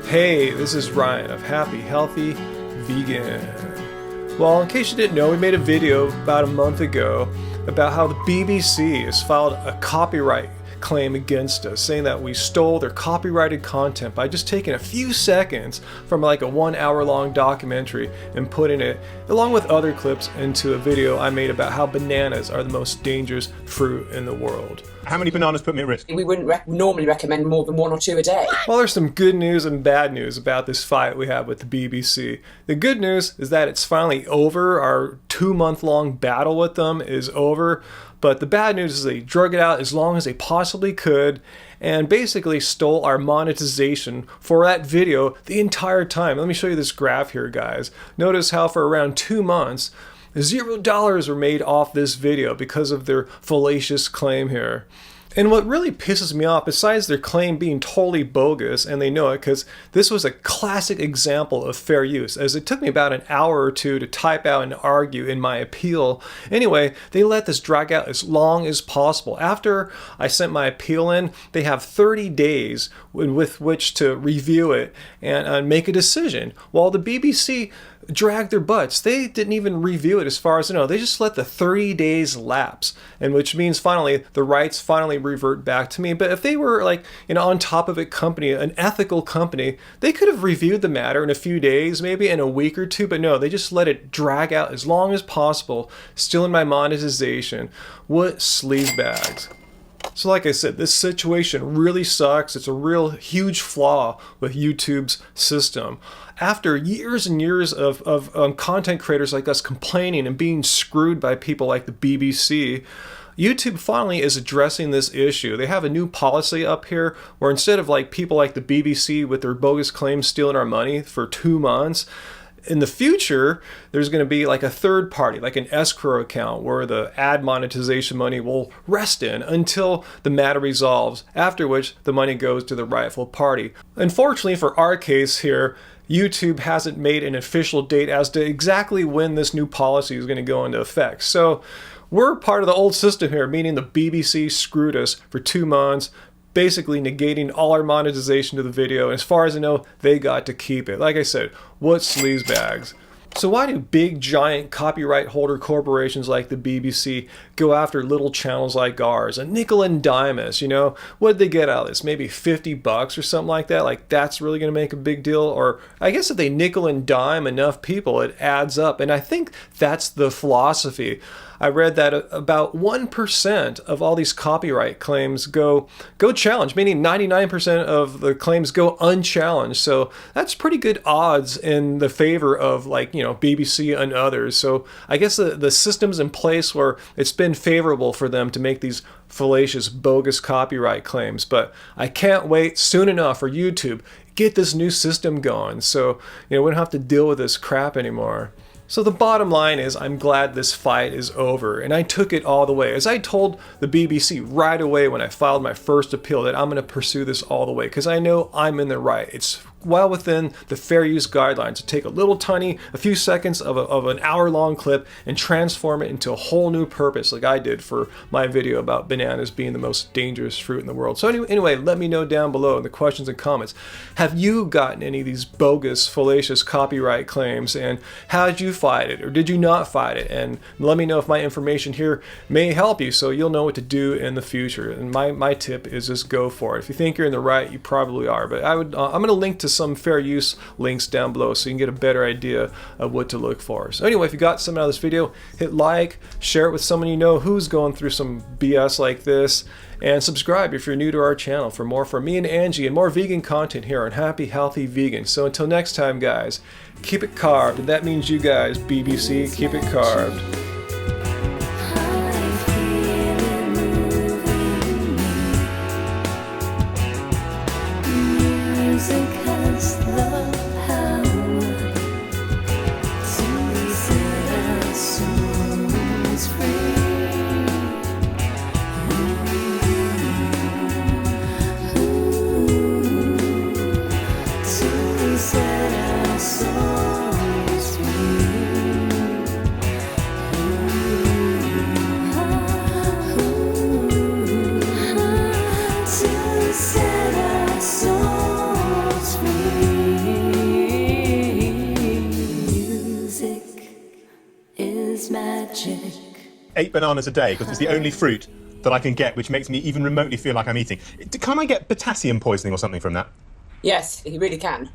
Hey, this is Ryan of Happy Healthy Vegan. Well, in case you didn't know, we made a video about a month ago about how the BBC has filed a copyright claim against us, saying that we stole their copyrighted content by just taking a few seconds from like a 1 hour long documentary and putting it, along with other clips, into a video I made about how bananas are the most dangerous fruit in the world. How many bananas put me at risk? We wouldn't normally recommend more than 1 or 2 a day. Well, there's some good news and bad news about this fight we have with the BBC. The good news is that it's finally over. Our 2-month-long battle with them is over. But the bad news is they drug it out as long as they possibly could and basically stole our monetization for that video the entire time. Let me show you this graph here, guys. Notice how for around 2 months, $0 were made off this video because of their fallacious claim here. And what really pisses me off, besides their claim being totally bogus, and they know it because this was a classic example of fair use, as it took me about an hour or two to type out and argue in my appeal. Anyway, they let this drag out as long as possible. After I sent my appeal in, they have 30 days with which to review it and make a decision, while the BBC dragged their butts. They didn't even review it as far as I know. They just let the 30 days lapse, and which means finally the rights finally revert back to me. But if they were like on top of it company, an ethical company, they could have reviewed the matter in a few days, maybe in a week or two, but no, they just let it drag out as long as possible, stealing my monetization. What sleazebags. So like I said, this situation really sucks. It's a real huge flaw with YouTube's system. After years and years of content creators like us complaining and being screwed by people like the BBC, YouTube finally is addressing this issue. They have a new policy up here where instead of like people like the BBC with their bogus claims stealing our money for 2 months, in the future, there's going to be like a third party, like an escrow account where the ad monetization money will rest in until the matter resolves, after which the money goes to the rightful party. Unfortunately for our case here, YouTube hasn't made an official date as to exactly when this new policy is going to go into effect. So we're part of the old system here, meaning the BBC screwed us for 2 months, basically negating all our monetization to the video. And as far as I know, they got to keep it. Like I said, what sleazebags. So why do big giant copyright holder corporations like the BBC go after little channels like ours? A nickel and dime us, What'd they get out of this? Maybe $50 or something like that? Like that's really going to make a big deal? Or I guess if they nickel and dime enough people, it adds up. And I think that's the philosophy. I read that about 1% of all these copyright claims go challenged, meaning 99% of the claims go unchallenged. So that's pretty good odds in the favor of BBC and others. So I guess the system's in place where it's been favorable for them to make these fallacious, bogus copyright claims. But I can't wait soon enough for YouTube get this new system going so we don't have to deal with this crap anymore. So the bottom line is I'm glad this fight is over, and I took it all the way. As I told the BBC right away when I filed my first appeal that I'm going to pursue this all the way because I know I'm in the right. It's well within the fair use guidelines to take a few seconds of an hour-long clip and transform it into a whole new purpose like I did for my video about bananas being the most dangerous fruit in the world. So anyway, let me know down below in the questions and comments. Have you gotten any of these bogus, fallacious copyright claims, and how did you fight it, or did you not fight it? And let me know if my information here may help you so you'll know what to do in the future. And my tip is just go for it. If you think you're in the right, you probably are. But I'm going to link to some fair use links down below so you can get a better idea of what to look for. So anyway, if you got something out of this video, hit like, share it with someone you know who's going through some BS like this, and subscribe if you're new to our channel for more from me and Angie and more vegan content here on Happy Healthy Vegan. So until next time, guys, keep it carved, and that means you guys, BBC, keep it carved. Set our souls free. 8 bananas a day because it's the only fruit that I can get which makes me even remotely feel like I'm eating. Can't I get potassium poisoning or something from that? Yes, he really can.